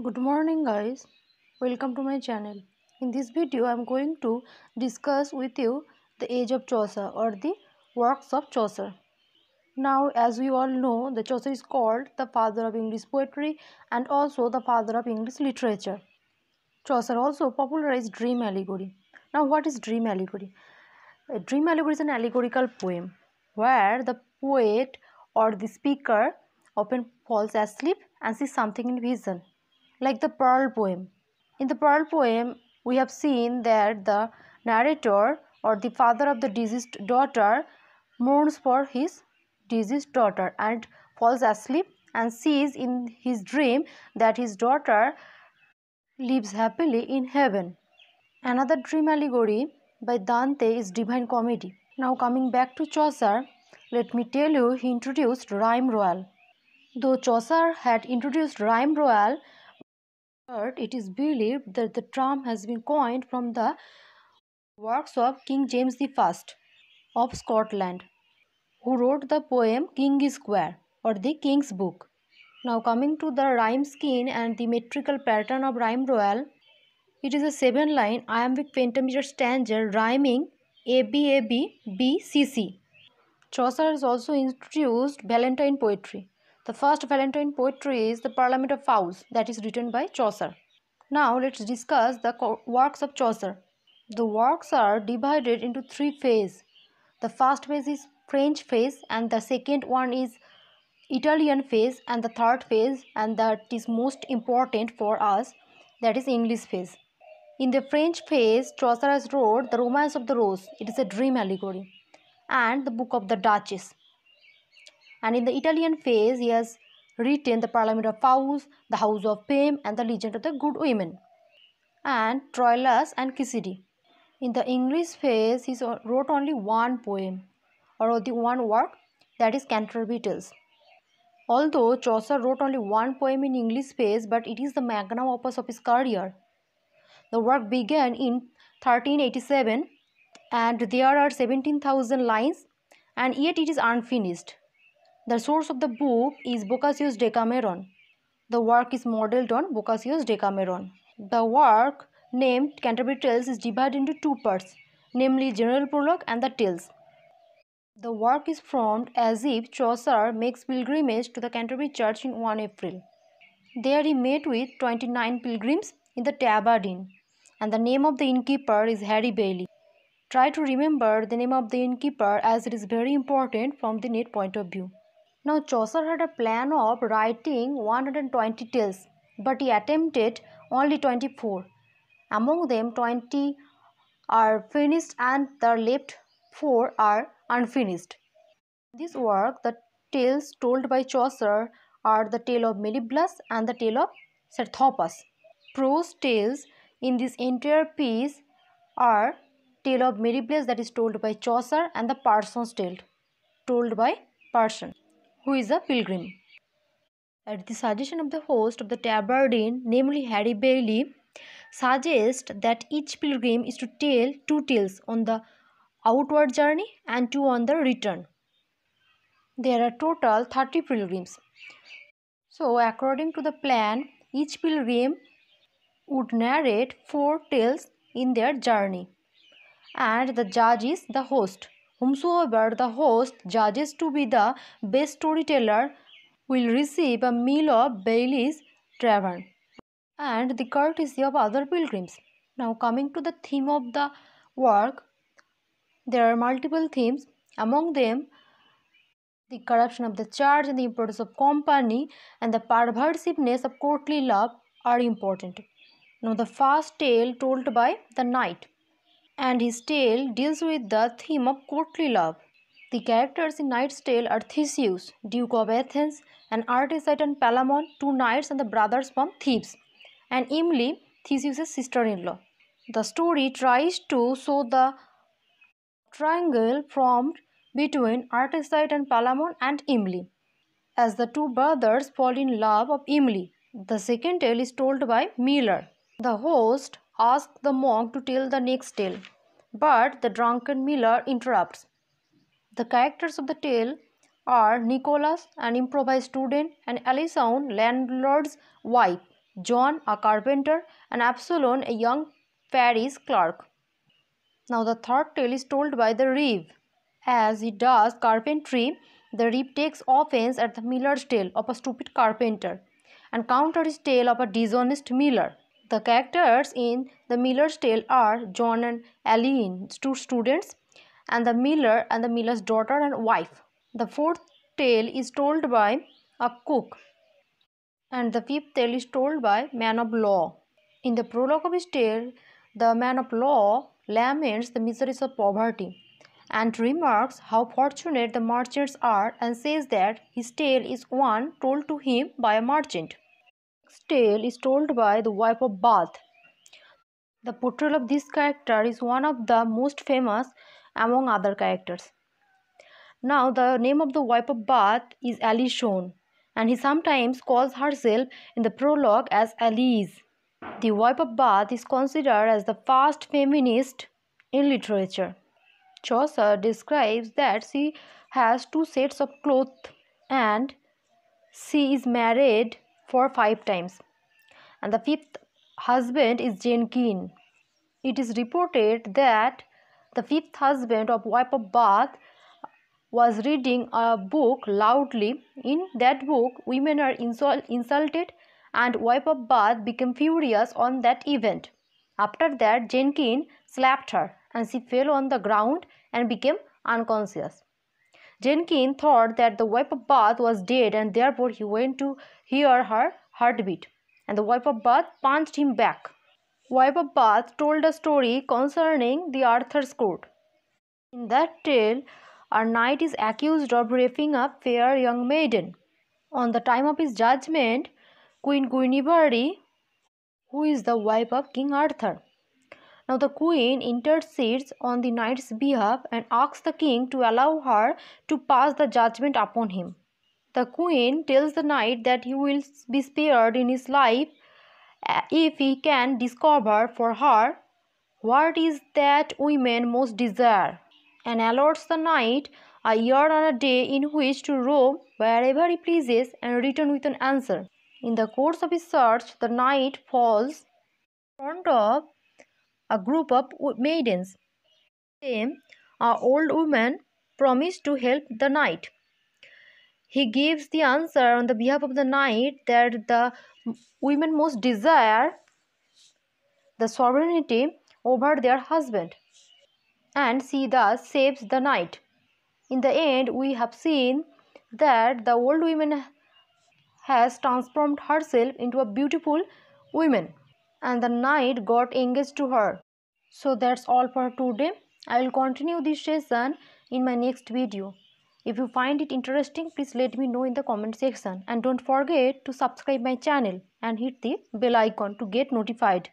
Good morning guys, welcome to my channel. In this video I am going to discuss with you the age of Chaucer or the works of Chaucer. Now as we all know, the Chaucer is called the father of English poetry and also the father of English literature. Chaucer also popularized dream allegory. Now what is dream allegory? A dream allegory is an allegorical poem where the poet or the speaker often falls asleep and sees something in vision, like the Pearl poem. In the Pearl poem, we have seen that the narrator or the father of the deceased daughter mourns for his deceased daughter and falls asleep and sees in his dream that his daughter lives happily in heaven. Another dream allegory by Dante is Divine Comedy. Now coming back to Chaucer, let me tell you he introduced rhyme royal. Though Chaucer had introduced rhyme royal, but it is believed that the term has been coined from the works of King James I of Scotland, who wrote the poem King Square or the King's Book. Now coming to the rhyme scheme and the metrical pattern of rhyme royal, it is a 7-line iambic pentameter stanza rhyming ABAB Chaucer has also introduced Valentine poetry. The first Valentine poetry is the Parliament of Fowls that is written by Chaucer. Now let's discuss the works of Chaucer. The works are divided into 3 phases. The first phase is French phase and the second one is Italian phase and the third phase, and that is most important for us, that is English phase. In the French phase, Chaucer has wrote The Romance of the Rose, it is a dream allegory, and the Book of the Duchess. And in the Italian phase, he has written The Parliament of Fowls, The House of Fame, and The Legend of the Good Women, and Troilus and Cressida. In the English phase, he wrote only one poem or the one work, that is Canterbury Tales. Although Chaucer wrote only one poem in English phase, but it is the magnum opus of his career. The work began in 1387 and there are 17,000 lines and yet it is unfinished. The source of the book is Boccaccio's Decameron. The work is modelled on Boccaccio's Decameron. The work named Canterbury Tales is divided into 2 parts, namely General Prologue and the Tales. The work is formed as if Chaucer makes pilgrimage to the Canterbury Church in 1 April. There he met with 29 pilgrims in the Tabard Inn, and the name of the innkeeper is Harry Bailey. Try to remember the name of the innkeeper as it is very important from the net point of view. Now Chaucer had a plan of writing 120 tales, but he attempted only 24. Among them 20 are finished and the left 4 are unfinished. In this work, the tales told by Chaucer are the tale of Meliboeus and the tale of Certhopus. Prose tales in this entire piece are tale of Meliboeus that is told by Chaucer and the Parson's Tale told by Parson, who is a pilgrim. At the suggestion of the host of the Tabard Inn, namely Harry Bailey, suggests that each pilgrim is to tell 2 tales on the outward journey and 2 on the return. There are total 30 pilgrims. So according to the plan, each pilgrim would narrate 4 tales in their journey. And the judge is the host. Whomsoever the host judges to be the best storyteller will receive a meal of Bailey's tavern and the courtesy of other pilgrims. Now coming to the theme of the work, there are multiple themes. Among them, the corruption of the church and the importance of company and the perversiveness of courtly love are important. Now the first tale told by the knight, and his tale deals with the theme of courtly love. The characters in Knight's Tale are Theseus, Duke of Athens, and Artesite and Palamon, 2 knights and the brothers from Thebes, and Emily, Theseus' sister-in-law. The story tries to show the triangle formed between Artesite and Palamon and Emily, as the 2 brothers fall in love of Emily. The second tale is told by Miller. The host asks the monk to tell the next tale, but the drunken Miller interrupts. The characters of the tale are Nicholas, an improvised student, and Alison, landlord's wife. John, a carpenter, and Absalom, a young parish clerk. Now the third tale is told by the reeve. As he does carpentry, the reeve takes offense at the miller's tale of a stupid carpenter and counters his tale of a dishonest miller. The characters in the miller's tale are John and Aline, two students, and the miller and the miller's daughter and wife. The fourth tale is told by a cook, and the fifth tale is told by man of law. In the prologue of his tale, the man of law laments the miseries of poverty and remarks how fortunate the merchants are and says that his tale is one told to him by a merchant. The next tale is told by the wife of Bath. The portrayal of this character is one of the most famous among other characters. Now, the name of the wife of Bath is Alison, and he sometimes calls herself in the prologue as Alice. The wife of Bath is considered as the first feminist in literature. Chaucer describes that she has 2 sets of clothes and she is married for 5 times, and the 5th husband is Jenkins. It is reported that the 5th husband of wife of Bath was reading a book loudly. In that book, women are insulted, and wife of Bath became furious on that event. After that, Jenkins slapped her and she fell on the ground and became unconscious. Jenkins thought that the wife of Bath was dead, and therefore he went to hear her heartbeat, and the wife of Bath punched him back. Wife of Bath told a story concerning the Arthur's court. In that tale, a knight is accused of raping a fair young maiden. On the time of his judgment, Queen Guinevere, who is the wife of King Arthur. Now the queen intercedes on the knight's behalf and asks the king to allow her to pass the judgment upon him. The queen tells the knight that he will be spared in his life if he can discover for her what is that women most desire, and allots the knight a year and a day in which to roam wherever he pleases and return with an answer. In the course of his search, the knight falls in front of a group of maidens. Them, an old woman promised to help the knight. He gives the answer on the behalf of the knight that the women most desire the sovereignty over their husband, and she thus saves the knight. In the end, we have seen that the old woman has transformed herself into a beautiful woman, and the knight got engaged to her. So that's all for today. I will continue this session in my next video. If you find it interesting, please let me know in the comment section, and don't forget to subscribe my channel and hit the bell icon to get notified.